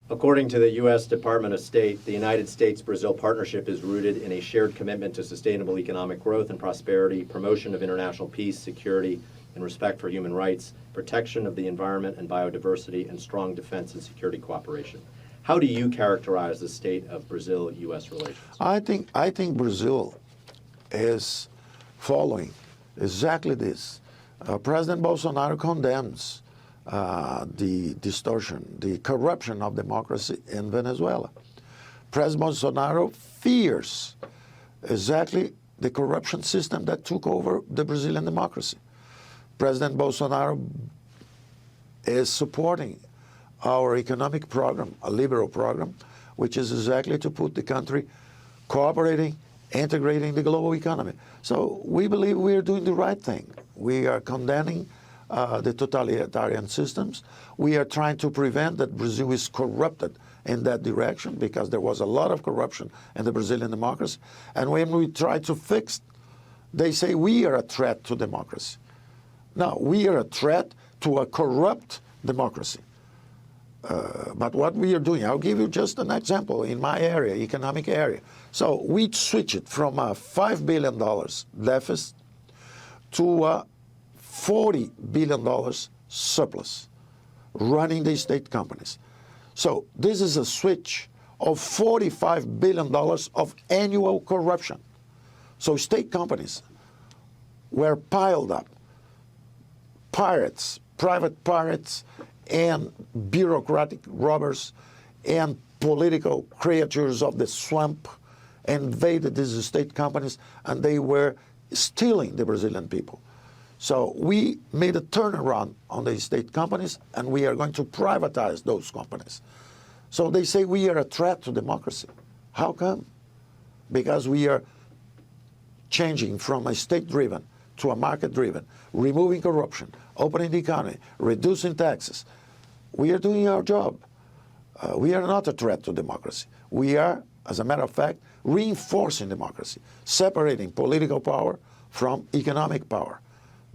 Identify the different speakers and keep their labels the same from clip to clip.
Speaker 1: According to the U.S. Department of State, the United States-Brazil partnership is rooted in a shared commitment to sustainable economic growth and prosperity, promotion of international peace, security, and respect for human rights, protection of the environment and biodiversity, and strong defense and security cooperation. How do you characterize the state of Brazil-U.S. relations?
Speaker 2: I think Brazil is following exactly this. President Bolsonaro condemns the distortion, the corruption of democracy in Venezuela. President Bolsonaro fears exactly the corruption system that took over the Brazilian democracy. President Bolsonaro is supporting our economic program, a liberal program, which is exactly to put the country cooperating, integrating the global economy. So we believe we are doing the right thing. We are condemning the totalitarian systems. We are trying to prevent that Brazil is corrupted in that direction, because there was a lot of corruption in the Brazilian democracy. And when we try to fix, they say we are a threat to democracy. No, we are a threat to a corrupt democracy. But what we are doing, I'll give you just an example in my area, economic area. So we switched it from a $5 billion deficit to a $40 billion surplus running the state companies. So this is a switch of $45 billion of annual corruption. So state companies were piled up. Pirates, private pirates, and bureaucratic robbers and political creatures of the swamp invaded these state companies, and they were stealing the Brazilian people. So we made a turnaround on the state companies, and we are going to privatize those companies. So they say we are a threat to democracy. How come? Because we are changing from a state-driven to a market-driven, removing corruption, opening the economy, reducing taxes. We are doing our job. We are not a threat to democracy. We are, as a matter of fact, reinforcing democracy, separating political power from economic power.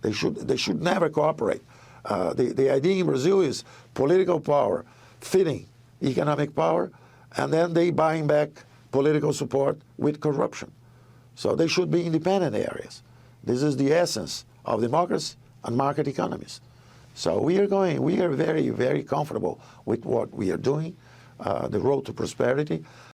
Speaker 2: They should never cooperate. The idea in Brazil is political power feeding economic power, and then they buying back political support with corruption. So they should be independent areas. This is the essence of democracy and market economies. So we are very, very comfortable with what we are doing, the road to prosperity.